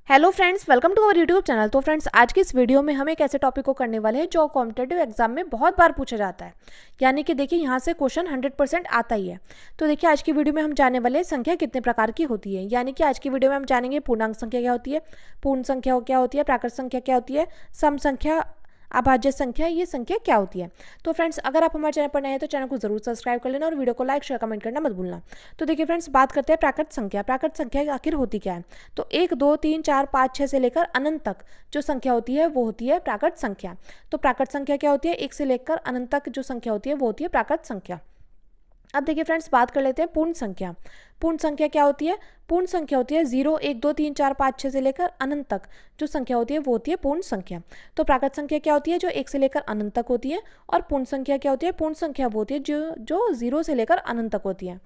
Hello friends, welcome to our YouTube channel. तो friends, आज की इस वीडियो में हम एक ऐसे टॉपिक को करने वाले हैं जो कॉम्पिटिटिव एग्जाम में बहुत बार पूछा जाता है, यानी कि देखिए यहाँ से क्वेश्चन 100% आता ही है। तो देखिए आज की वीडियो में हम जानने वाले हैं संख्या कितने प्रकार की होती है, यानी कि आज की वीडियो में हम जानेंगे पूर्णांक संख्या क्या होती है, पूर्ण संख्या क्या होती है, प्राकृत संख्या क्या होती है, सम संख्या, अभाज्य संख्या, ये संख्या क्या होती है। तो फ्रेंड्स, अगर आप हमारे चैनल पर नए हैं तो चैनल को जरूर सब्सक्राइब कर लेना और वीडियो को लाइक शेयर कमेंट करना मत भूलना। तो देखिए फ्रेंड्स, बात करते हैं प्राकृत संख्या। प्राकृत संख्या आखिर होती क्या है। तो 1 2 3 4 5 6 से लेकर अनंत तक जो संख्या होती है वो होती है प्राकृत संख्या। तो प्राकृत संख्या क्या होती है, 1 से लेकर अनंत तक जो संख्या होती है वो होती है प्राकृत संख्या। अब देखिए फ्रेंड्स, बात कर लेते हैं पूर्ण संख्या। पूर्ण संख्या क्या होती है। पूर्ण संख्या होती है 0 1 2 3 4 5 6 से लेकर अनंत तक जो संख्या होती है वो होती है पूर्ण संख्या। तो प्राकृत संख्या क्या होती है, जो 1 से लेकर अनंत तक होती है। और पूर्ण संख्या क्या होती है, पूर्ण संख्या वो होती है जो 0 से लेकर अनंत तक होती है।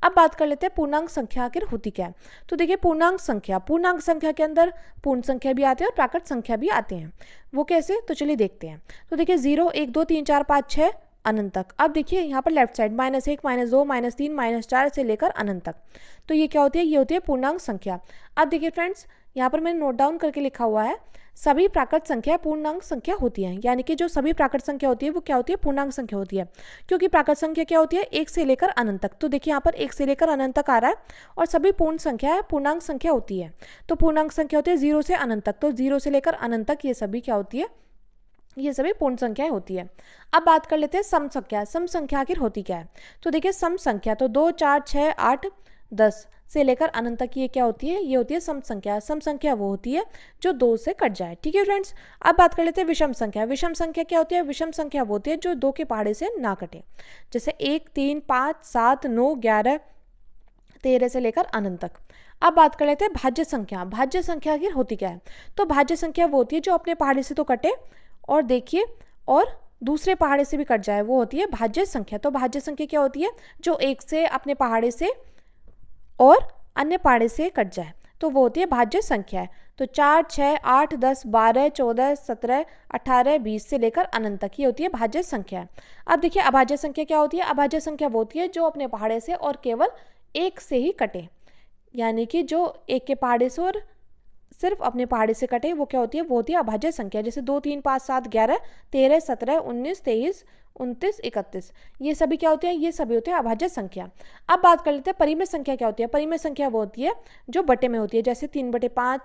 अब बात कर लेते हैं पूर्णांक संख्या आखिर होती क्या है। तो देखिए पूर्णांक संख्या के अंदर पूर्ण संख्या भी आती है और प्राकृत संख्या भी आते हैं। वो कैसे, तो चलिए देखते हैं। तो देखिए 0 1 2 3 4 5 6 अनंत तक। अब देखिए यहाँ पर लेफ्ट साइड -1 -2 -3 -4 से लेकर अनंत तक। तो ये क्या होती है, ये होती है पूर्णांक संख्या। अब देखिए फ्रेंड्स, यहाँ पर मैंने नोट डाउन करके लिखा हुआ है सभी प्राकृत संख्या पूर्णांक संख्या होती है, यानी कि जो सभी प्राकृत संख्या होती है वो क्या होती है, पूर्णांक संख्या होती है। क्योंकि प्राकृत संख्या क्या होती है, 1 से लेकर अनंत तक। तो देखिए यहाँ पर 1 से लेकर अनंत तक आ रहा है और सभी पूर्ण संख्या है, पूर्णांक संख्या होती है। तो पूर्णांक संख्या होती है 0 से अनंत तक। तो 0 से लेकर अनंत तक ये सभी क्या होती है, ये सभी पूर्ण संख्याएं होती है। अब बात कर लेते हैं सम संख्या। सम संख्या आखिर होती क्या है। तो देखिए सम संख्या तो 2 4 6 8 10 से लेकर अनंत तक ये क्या होती है, ये होती है सम संख्या। सम संख्या वो होती है जो 2 से कट जाए। ठीक है फ्रेंड्स, अब बात कर लेते हैं विषम संख्या। विषम संख्या क्या होती है, विषम संख्या वो होती है जो 2 के पहाड़े से ना कटे। जैसे 1 3 5 7 9 11 13 से लेकर अनंत तक। अब बात कर लेते हैं भाज्य संख्या। भाज्य संख्या आखिर होती क्या है। तो भाज्य संख्या वो होती है जो अपने पहाड़े से तो कटे और देखिए और दूसरे पहाड़े से भी कट जाए, वो होती है भाज्य संख्या। तो भाज्य संख्या क्या होती है, जो 1 से अपने पहाड़े से और अन्य पहाड़े से कट जाए, तो वो होती है भाज्य संख्या। तो 4 6 8 10 12 14 17 18 20 से लेकर अनंत तक ये होती है भाज्य संख्या। अब देखिए अभाज्य संख्या क्या होती है। अभाज्य संख्या वो होती है जो अपने पहाड़े से और केवल 1 से ही कटे, यानी कि जो 1 के पहाड़े से और सिर्फ अपने पहाड़े से कटे, वो क्या होती है, वो होती है अभाज्य संख्या। जैसे 2 3 5 7 11 13 17 19 23 29 31, ये सभी क्या होते हैं, ये सभी होते हैं अभाज्य संख्या। अब बात कर लेते हैं परिमेय संख्या क्या होती है। परिमेय संख्या वो होती है जो बटे में होती है। जैसे 3/5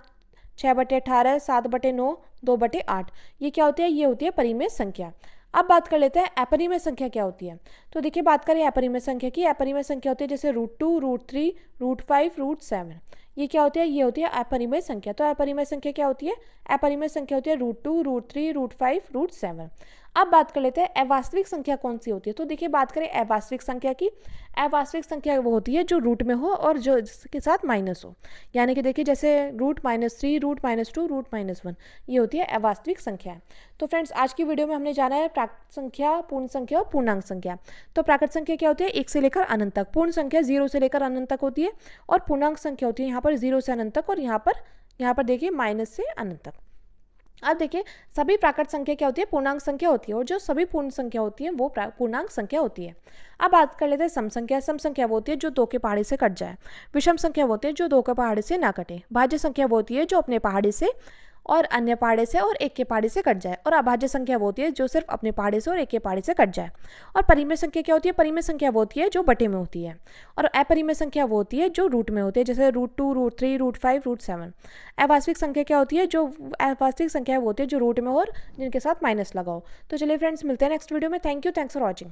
6/18 7/9 2/8, ये क्या होती है, ये होती है परिमेय संख्या। अब बात कर लेते हैं अपरिमेय संख्या क्या होती है। तो देखिए बात करें अपरिमेय संख्या की। अपरिमेय संख्या होती है जैसे √2 √3 √5 √7, ये क्या होती है, ये होती है अपरिमेय संख्या। तो अपरिमेय संख्या क्या होती है, अपरिमेय संख्या होती है √2 √3 √5 √7। अब बात कर लेते हैं अवास्तविक संख्या कौन सी होती है। तो देखिए बात करें अवास्तविक संख्या की। अवास्तविक संख्या वो होती है जो रूट में हो और जो जिसके साथ माइनस हो, यानी कि देखिए जैसे √-3 √-2 √-1, ये होती है अवास्तविक संख्या। तो फ्रेंड्स, आज की वीडियो में हमने जाना है प्राकृत संख्या, पूर्ण संख्या और पूर्णांक संख्या। तो प्राकृत संख्या क्या होती है, 1 से लेकर अनंत तक। पूर्ण संख्या 0 से लेकर अनंत तक होती है और पूर्णांक संख्या होती है यहाँ पर 0 से अनंत तक और यहाँ पर देखिए माइनस से अनंत तक। अब देखिए सभी प्राकृत संख्या क्या होती है, पूर्णांक संख्या होती है और जो सभी पूर्ण संख्या होती है वो पूर्णांक संख्या होती है। अब बात कर लेते हैं सम संख्या। सम संख्या वो होती है जो 2 के पहाड़े से कट जाए। विषम संख्या वो होती है जो 2 के पहाड़े से ना कटे। भाज्य संख्या वो होती है जो अपने पहाड़े से और अन्य पहाड़े से और 1 के पहाड़े से कट जाए। और अभाज्य संख्या वो होती है जो सिर्फ अपने पहाड़े से और 1 के पहाड़े से कट जाए। और परिमेय संख्या क्या होती है, परिमेय संख्या वो होती है जो बटे में होती है। और अपरिमेय संख्या वो होती है जो रूट में होती है, जैसे √2 √3 √5 √7। अवास्तविक संख्या क्या होती है, जो अवास्तविक संख्या वो होती है जो रूट में हो और जिनके साथ माइनस लगाओ। तो चलिए फ्रेंड्स, मिलते हैं नेक्स्ट वीडियो में। Thank you, thanks for watching.